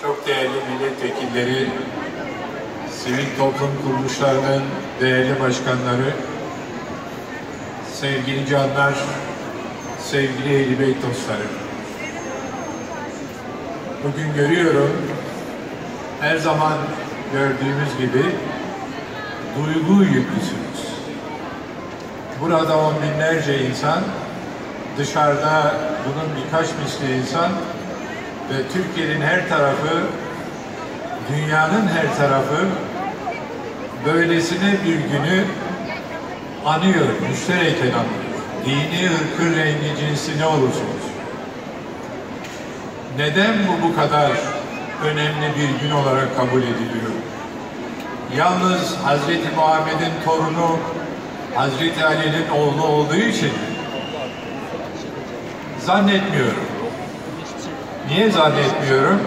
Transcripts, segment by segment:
çok değerli milletvekilleri, sivil toplum kuruluşlarının değerli başkanları, sevgili canlar, sevgili Ehli Beyt dostları. Bugün görüyorum, her zaman gördüğümüz gibi duygu yüklüsünüz. Burada on binlerce insan, dışarıda bunun birkaç misli insan ve Türkiye'nin her tarafı, dünyanın her tarafı böylesine bir günü anıyor, müştereken anıyor. Dini, ırkı, rengi, cinsi ne olursunuz. Neden bu kadar önemli bir gün olarak kabul ediliyor? Yalnız Hazreti Muhammed'in torunu, Hazreti Ali'nin oğlu olduğu için zannetmiyorum. Niye zannetmiyorum?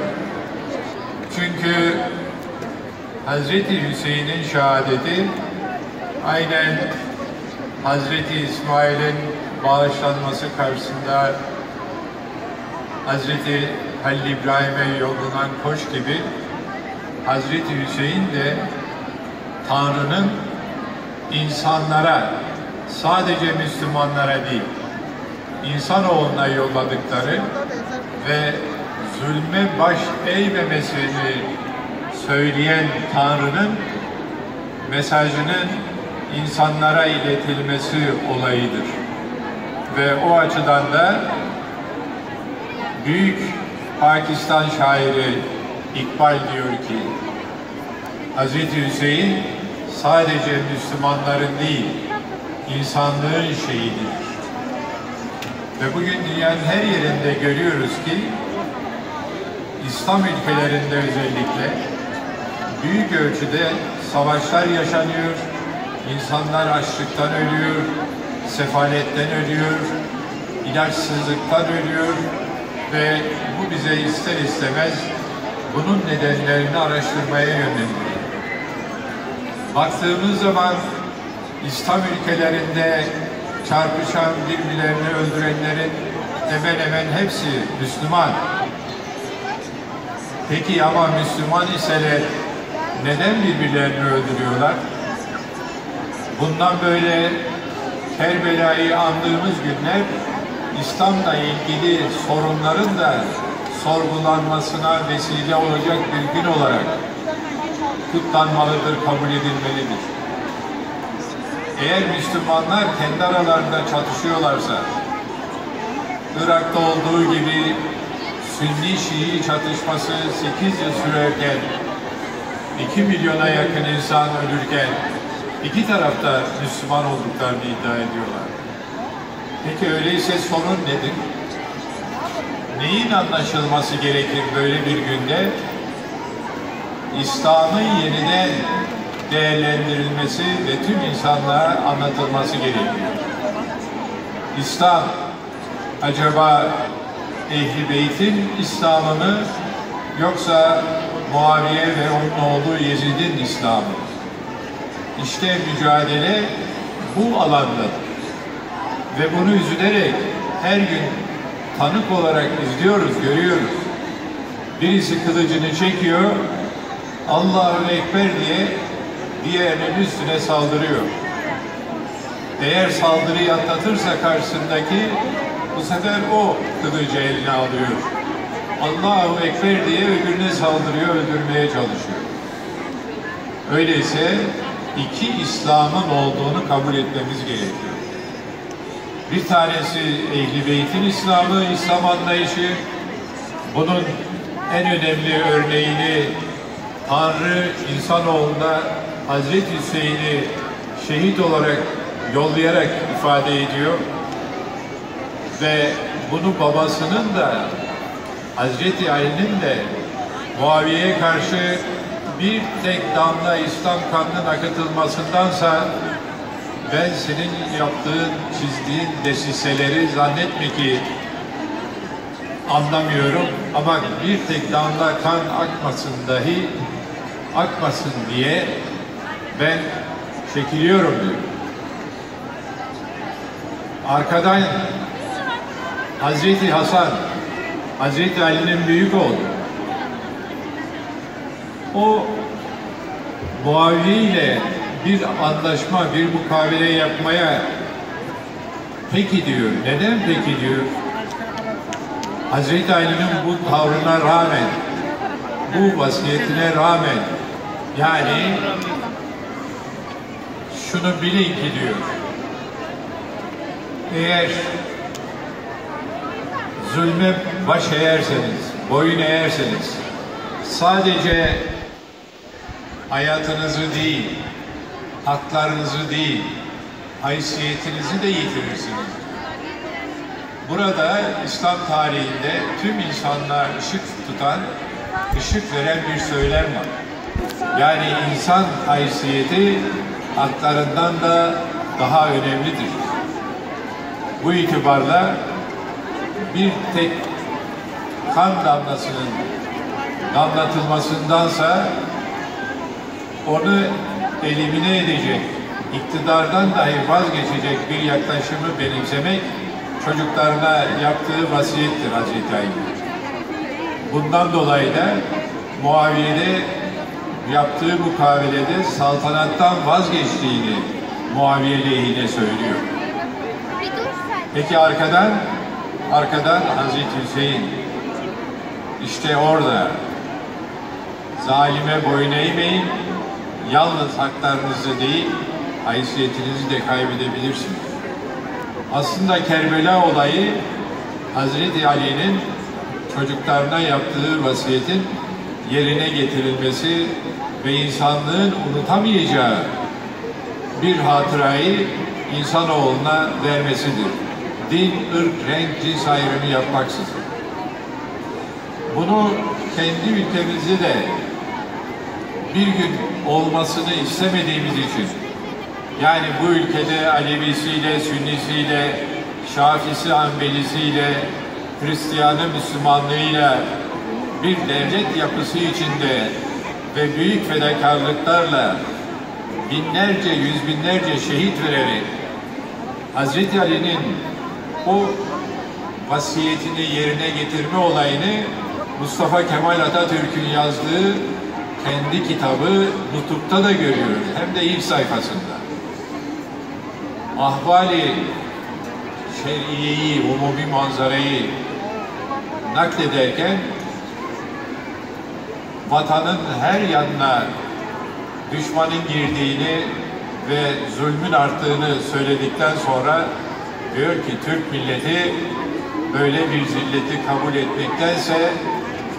Çünkü Hazreti Hüseyin'in şehadeti aynen Hazreti İsmail'in bağışlanması karşısında Hazreti Halil İbrahim'e yollanan koç gibi Hazreti Hüseyin de Tanrı'nın insanlara, sadece Müslümanlara değil, insanoğluna yolladıkları ve zulme baş eğmemesini söyleyen Tanrı'nın mesajının insanlara iletilmesi olayıdır. Ve o açıdan da büyük Pakistan şairi İkbal diyor ki, Hazreti Hüseyin sadece Müslümanların değil, insanlığın şehididir. Ve bugün dünyanın her yerinde görüyoruz ki, İslam ülkelerinde özellikle büyük ölçüde savaşlar yaşanıyor, insanlar açlıktan ölüyor, sefaletten ölüyor, ilaçsızlıktan ölüyor ve bu bize ister istemez bunun nedenlerini araştırmaya yönlendiriyor. Baktığımız zaman İslam ülkelerinde çarpışan, birbirlerini öldürenlerin hemen hemen hepsi Müslüman. Peki ama Müslüman iseler neden birbirlerini öldürüyorlar? Bundan böyle Kerbela'yı andığımız günler İslam'la ilgili sorunların da sorgulanmasına vesile olacak bir gün olarak kutlanmalıdır, kabul edilmelidir. Eğer Müslümanlar kendi aralarında çatışıyorlarsa, Irak'ta olduğu gibi Sünni-Şii çatışması 8 yıl sürerken, 2 milyona yakın insan ölürken, iki tarafta Müslüman olduklarını iddia ediyorlar. Peki öyleyse sorun nedir? Neyin anlaşılması gerekir böyle bir günde? İslam'ın yeniden değerlendirilmesi ve tüm insanlığa anlatılması gerekiyor. İslam, acaba Ehl-i Beyt'in İslam'ı mı, yoksa Muaviye ve onun oğlu Yezid'in İslam'ı? İşte mücadele bu alandadır. Ve bunu üzülerek her gün tanık olarak izliyoruz, görüyoruz. Birisi kılıcını çekiyor, Allahu Ekber diye diğerinin üstüne saldırıyor. Eğer saldırıyı atlatırsa karşısındaki, bu sefer o kılıcı eline alıyor. Allahu Ekber diye öbürüne saldırıyor, öldürmeye çalışıyor. Öyleyse iki İslam'ın olduğunu kabul etmemiz gerekiyor. Bir tanesi Ehl-i Beyt'in İslam'ı, İslam anlayışı. Bunun en önemli örneğini Tanrı insanoğluna Hazreti Hüseyin'i şehit olarak yollayarak ifade ediyor. Ve bunu babasının da Hazreti Ali'nin de Muaviye'ye karşı bir tek damla İslam kanının akıtılmasındansa ben senin yaptığın, çizdiğin desiseleri zannetme ki anlamıyorum ama bir tek damla kan akmasın dahi, akmasın diye ben çekiliyorum diyor. Arkadan Hazreti Hasan, Hazreti Ali'nin büyük oğlu, O Muaviye ile bir anlaşma, bir mukavele yapmaya peki diyor. Neden peki diyor? Hazreti Ali'nin bu tavrına rağmen, bu vasiyetine rağmen, yani şunu bilin ki diyor, eğer zulme baş eğerseniz, boyun eğerseniz, sadece hayatınızı değil, haklarınızı değil, haysiyetinizi de yitirirsiniz. Burada İslam tarihinde tüm insanlığa ışık tutan, ışık veren bir söylem var. Yani insan haysiyeti haklarından da daha önemlidir. Bu itibarla bir tek kan damlasının damlatılmasındansa onu elimine edecek, iktidardan dahi vazgeçecek bir yaklaşımı benimsemek çocuklarına yaptığı vasiyettir Hazreti Ali. Bundan dolayı da Muaviye'de yaptığı mukavelede saltanattan vazgeçtiğini Muaviye lehine söylüyor. Peki arkadan Hazreti Hüseyin işte orada zalime boyun eğmeyin, yalnız haklarınızı değil, haysiyetinizi de kaybedebilirsiniz. Aslında Kerbela olayı Hazreti Ali'nin çocuklarına yaptığı vasiyetin yerine getirilmesi ve insanlığın unutamayacağı bir hatırayı insanoğluna vermesidir. Din, ırk, renk, cins ayrımı yapmaksızın. Bunu kendi ülkemizde de bir gün olmasını istemediğimiz için, yani bu ülkede Alevisiyle, Sünnisiyle, Şafisi, Hanbelisiyle, Hristiyanı, Müslümanlığıyla bir devlet yapısı içinde ve büyük fedakarlıklarla binlerce, yüz binlerce şehit vererek Hazreti Ali'nin o vasiyetini yerine getirme olayını Mustafa Kemal Atatürk'ün yazdığı kendi kitabı Nutuk'ta da görüyoruz. Hem de ilk sayfasında. Ahvali şer'iyeyi, umumi manzarayı naklederken vatanın her yanına düşmanın girdiğini ve zulmün arttığını söyledikten sonra diyor ki Türk milleti böyle bir zilleti kabul etmektense,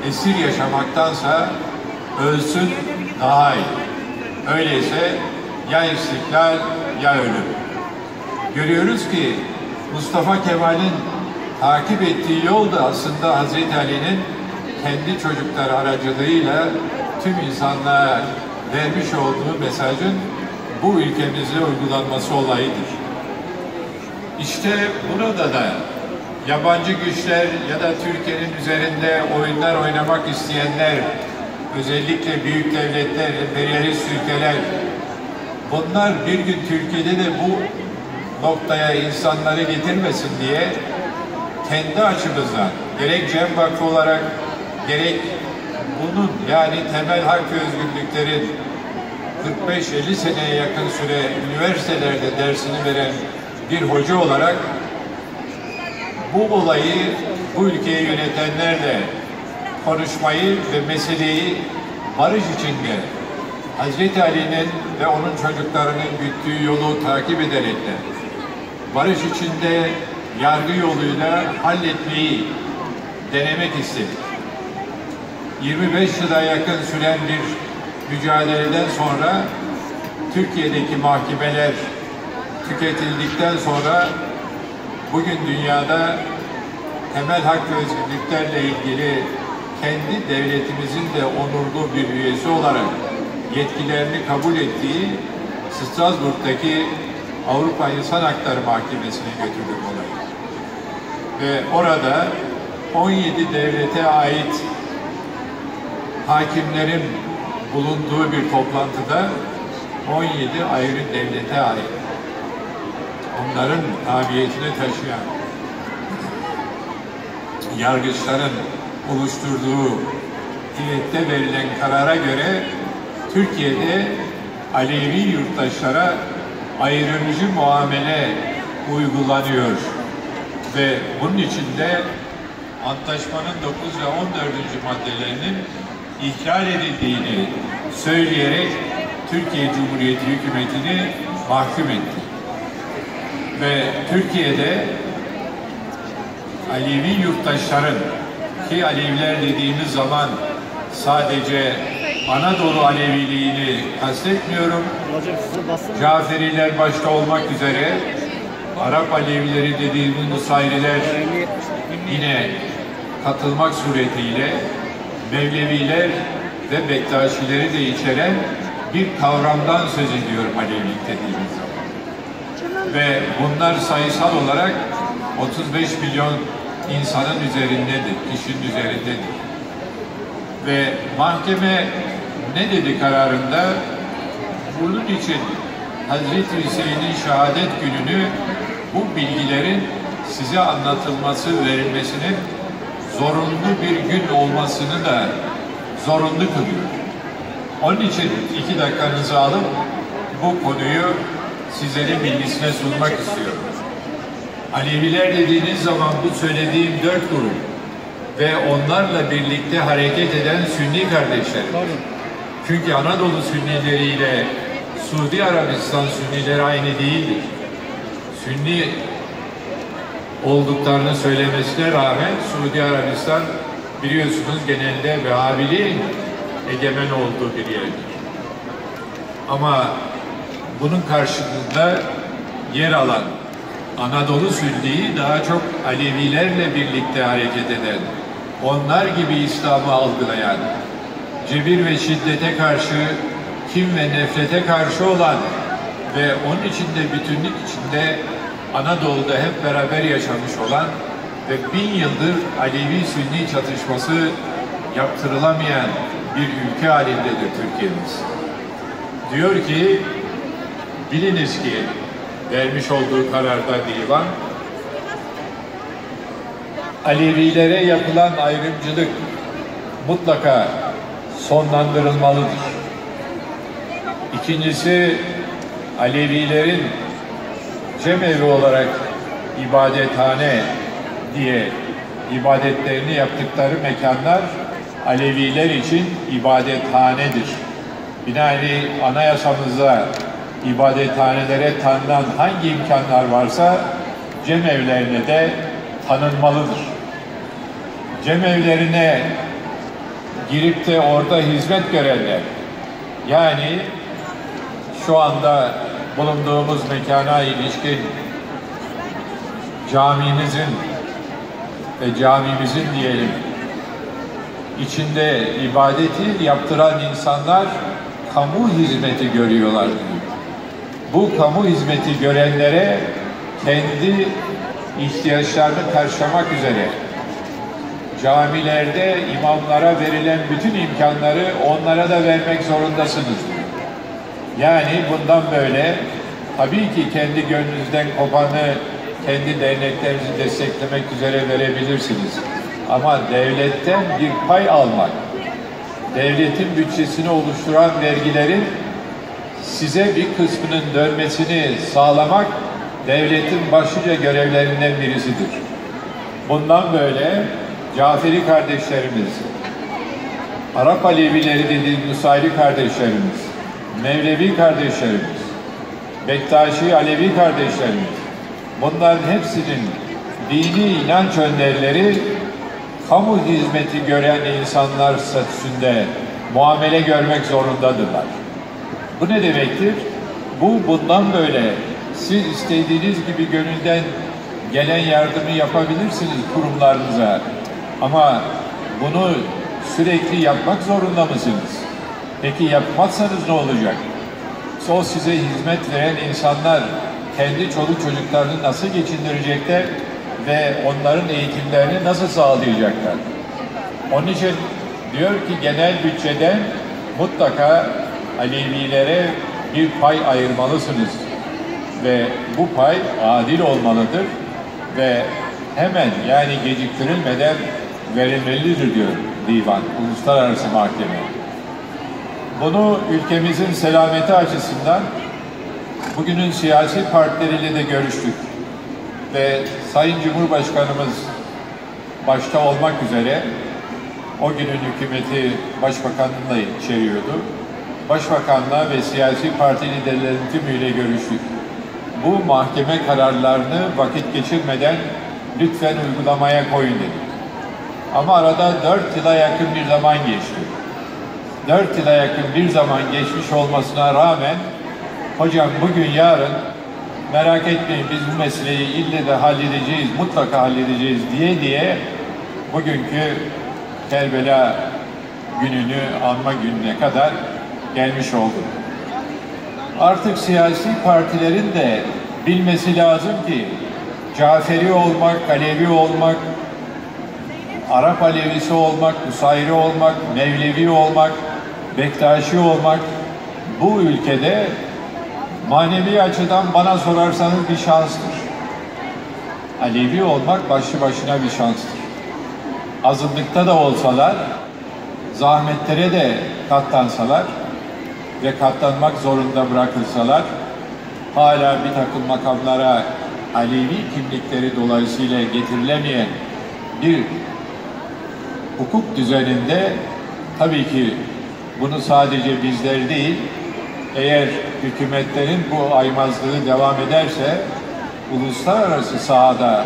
esir yaşamaktansa ölsün daha iyi. Öyleyse ya istiklal ya ölüm. Görüyoruz ki Mustafa Kemal'in takip ettiği yol da aslında Hazreti Ali'nin kendi çocukları aracılığıyla tüm insanlığa vermiş olduğu mesajın bu ülkemizde uygulanması olayıdır. İşte burada da yabancı güçler ya da Türkiye'nin üzerinde oyunlar oynamak isteyenler, özellikle büyük devletler, emperyalist ülkeler, bunlar bir gün Türkiye'de de bu noktaya insanları getirmesin diye kendi açımızdan gerek Cem Vakfı olarak gerek bunun yani temel hak ve özgürlüklerin 45-50 seneye yakın süre üniversitelerde dersini veren bir hoca olarak bu olayı bu ülkeyi yönetenlerle konuşmayı ve meseleyi barış içinde Hazreti Ali'nin ve onun çocuklarının güttüğü yolu takip ederek de barış içinde yargı yoluyla halletmeyi denemek istedik. 25 yıla yakın süren bir mücadeleden sonra Türkiye'deki mahkemeler tüketildikten sonra bugün dünyada temel hak ve özgürlüklerle ilgili kendi devletimizin de onurlu bir üyesi olarak yetkilerini kabul ettiği Strasbourg'daki Avrupa İnsan Hakları Mahkemesi'ne götürdük olayı. Ve orada 17 devlete ait hakimlerin bulunduğu bir toplantıda 17 ayrı devlete ait onların tabiyetini taşıyan yargıçların oluşturduğu heyette verilen karara göre Türkiye'de Alevi yurttaşlara ayrımcı muamele uygulanıyor ve bunun için de antlaşmanın 9 ve 14. maddelerinin ihlal edildiğini söyleyerek Türkiye Cumhuriyeti hükümetini mahkum etti. Ve Türkiye'de Alevi yurttaşların, ki Aleviler dediğimiz zaman sadece Anadolu Aleviliğini kastetmiyorum, Caferiler başta olmak üzere Arap Alevileri dediğimiz Nusayriler yine katılmak suretiyle Mevleviler ve Bektaşileri de içeren bir kavramdan söz ediyorum Alevilik dediğimiz zaman. Ve bunlar sayısal olarak 35 milyon insanın üzerindedir, kişinin üzerindedir. Ve mahkeme ne dedi kararında? Bunun için Hazreti Hüseyin'in şehadet gününü bu bilgilerin size anlatılması, verilmesinin zorunlu bir gün olmasını da zorunlu kılıyor. Onun için 2 dakikanızı alıp bu konuyu sizlerin bilgisine sunmak istiyorum. Aleviler dediğiniz zaman bu söylediğim 4 grup ve onlarla birlikte hareket eden Sünni kardeşler. Çünkü Anadolu Sünnileri ile Suudi Arabistan Sünnileri aynı değildir. Sünni olduklarını söylemesine rağmen Suudi Arabistan biliyorsunuz genelde Vehhabili egemen olduğu bir yerdir. Ama bunun karşılığında yer alan Anadolu Sünni'yi daha çok Alevilerle birlikte hareket eden, onlar gibi İslam'ı algılayan, cebir ve şiddete karşı, kin ve nefrete karşı olan ve onun içinde bütünlük içinde Anadolu'da hep beraber yaşamış olan ve 1000 yıldır Alevi-Sünni çatışması yaptırılamayan bir ülke halindedir Türkiye'miz. Diyor ki, biliniz ki vermiş olduğu kararda divan, Alevilere yapılan ayrımcılık mutlaka sonlandırılmalıdır. İkincisi, Alevilerin cemevi olarak ibadethane diye ibadetlerini yaptıkları mekanlar Aleviler için ibadethanedir. Binaenaleyh anayasamızda ibadethanelere tanınan hangi imkanlar varsa cemevlerine de tanınmalıdır. Cemevlerine girip de orada hizmet görenler, yani şu anda bulunduğumuz mekana ilişkin camimizin ve camimizin diyelim içinde ibadeti yaptıran insanlar kamu hizmeti görüyorlar. Bu kamu hizmeti görenlere kendi ihtiyaçlarını karşılamak üzere camilerde imamlara verilen bütün imkanları onlara da vermek zorundasınız. Yani bundan böyle tabii ki kendi gönlünüzden kopanı kendi derneklerinizi desteklemek üzere verebilirsiniz. Ama devletten bir pay almak, devletin bütçesini oluşturan vergilerin size bir kısmının dönmesini sağlamak devletin başlıca görevlerinden birisidir. Bundan böyle Caferi kardeşlerimiz, Arap Alevileri dediğimiz Nusayri kardeşlerimiz, Mevlevi kardeşlerimiz, Bektaşi Alevi kardeşlerimiz, bunların hepsinin dini inanç önderleri kamu hizmeti gören insanlar statüsünde muamele görmek zorundadırlar. Bu ne demektir? Bundan böyle siz istediğiniz gibi gönülden gelen yardımı yapabilirsiniz kurumlarınıza. Ama bunu sürekli yapmak zorunda mısınız? Peki yapmazsanız ne olacak? O size hizmet veren insanlar kendi çoluk çocuklarını nasıl geçindirecekler ve onların eğitimlerini nasıl sağlayacaklar? Onun için diyor ki genel bütçeden mutlaka Alevilere bir pay ayırmalısınız ve bu pay adil olmalıdır ve hemen, yani geciktirilmeden verilmelidir diyor divan, uluslararası mahkeme. Bunu ülkemizin selameti açısından bugünün siyasi partileriyle de görüştük. Ve Sayın Cumhurbaşkanımız başta olmak üzere o günün hükümeti başbakanlığıyla içeriyordu. Başbakanla ve siyasi parti liderlerinin tümüyle görüştük. Bu mahkeme kararlarını vakit geçirmeden lütfen uygulamaya koyun dedik. Ama arada 4 yıla yakın bir zaman geçti. 4 yıla yakın bir zaman geçmiş olmasına rağmen hocam bugün yarın merak etmeyin biz bu meseleyi ille de halledeceğiz, mutlaka halledeceğiz diye bugünkü Kerbela gününü anma gününe kadar gelmiş olduk. Artık siyasi partilerin de bilmesi lazım ki Caferi olmak, Alevi olmak, Arap Alevisi olmak, Nusayri olmak, Mevlevi olmak, Bektaşi olmak bu ülkede manevi açıdan bana sorarsanız bir şanstır. Alevi olmak başlı başına bir şanstır. Azınlıkta da olsalar, zahmetlere de katlansalar ve katlanmak zorunda bırakılsalar, hala bir takım makamlara Alevi kimlikleri dolayısıyla getirilemeyen bir hukuk düzeninde tabii ki bunu sadece bizler değil, eğer hükümetlerin bu aymazlığı devam ederse uluslararası sahada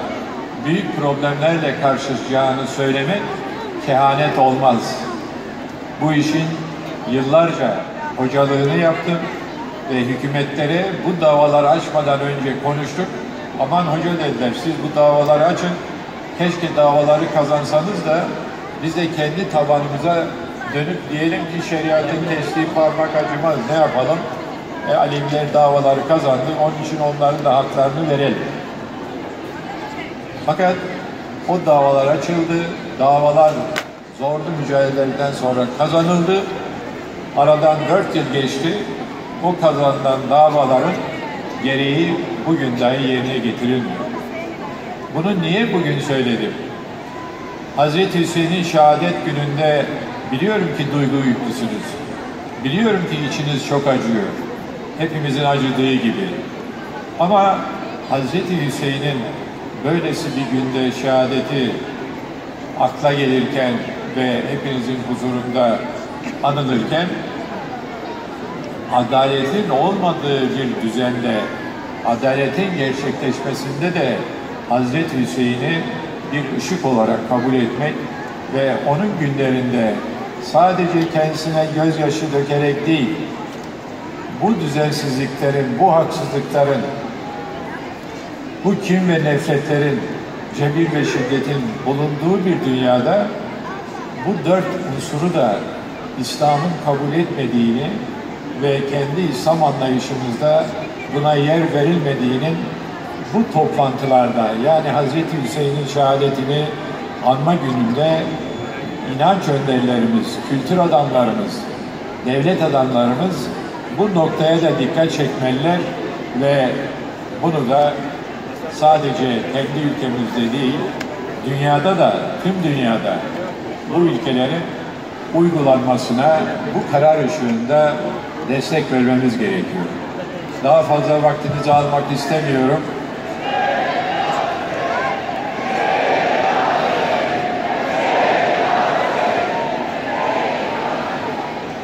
büyük problemlerle karşılaşacağını söylemek kehanet olmaz. Bu işin yıllarca hocalığını yaptım ve hükümetlere bu davaları açmadan önce konuştuk. Aman hoca dediler, siz bu davaları açın, keşke davaları kazansanız da biz de kendi tabanımıza dönüp diyelim ki şeriatın kestiği parmak acımaz, ne yapalım? Aleviler davaları kazandı, onun için onların da haklarını verelim. Fakat o davalar açıldı, davalar zorlu mücadelelerden sonra kazanıldı. Aradan 4 yıl geçti, o kazanılan davaların gereği bugün dahi yerine getirilmiyor. Bunu niye bugün söyledim? Hazreti Hüseyin'in şehadet gününde biliyorum ki duygu yüklüsünüz. Biliyorum ki içiniz çok acıyor. Hepimizin acıdığı gibi. Ama Hazreti Hüseyin'in böylesi bir günde şehadeti akla gelirken ve hepinizin huzurunda anılırken adaletin olmadığı bir düzende, adaletin gerçekleşmesinde de Hazreti Hüseyin'i bir ışık olarak kabul etmek ve onun günlerinde sadece kendisine gözyaşı dökerek değil, bu düzensizliklerin, bu haksızlıkların, bu kin ve nefretlerin, cebir ve şiddetin bulunduğu bir dünyada bu 4 unsuru da İslam'ın kabul etmediğini ve kendi İslam anlayışımızda buna yer verilmediğinin bu toplantılarda, yani Hazreti Hüseyin'in şehadetini anma gününde inanç önderlerimiz, kültür adamlarımız, devlet adamlarımız bu noktaya da dikkat çekmeliler ve bunu da sadece kendi ülkemizde değil, dünyada da, tüm dünyada bu ülkelerin uygulanmasına bu karar ışığında destek vermemiz gerekiyor. Daha fazla vaktinizi almak istemiyorum.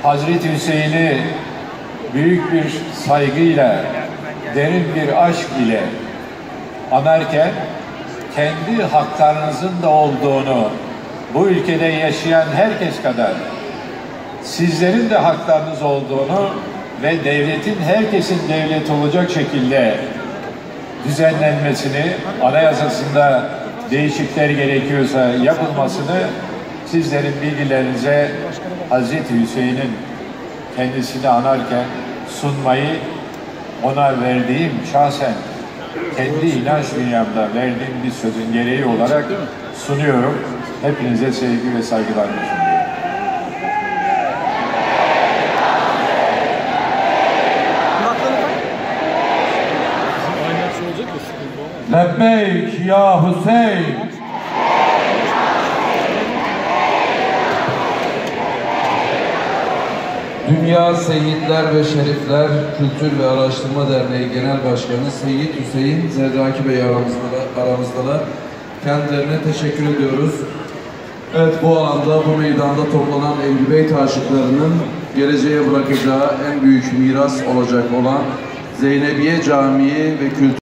Hazreti Hüseyin'i büyük bir saygıyla, derin bir aşk ile anarken kendi haklarınızın da olduğunu bu ülkede yaşayan herkes kadar sizlerin de haklarınız olduğunu ve devletin herkesin devlet olacak şekilde düzenlenmesini, anayasasında değişiklikler gerekiyorsa yapılmasını sizlerin bilgilerinize Hazreti Hüseyin'in kendisini anarken sunmayı, ona verdiğim, şahsen kendi inanç dünyamda verdiğim bir sözün gereği olarak sunuyorum. Hepinize sevgi ve saygılarımı sunuyorum. Lebbeyk ya Hüseyin. Dünya Seyyidler ve Şerifler Kültür ve Araştırma Derneği Genel Başkanı Seyyid Hüseyin Zerraki Bey aramızdalar. Kendilerine teşekkür ediyoruz. Evet, bu alanda, bu meydanda toplanan Ehl-i Beyt aşıklarının geleceğe bırakacağı en büyük miras olacak olan Zeynebiye Camii ve Kültür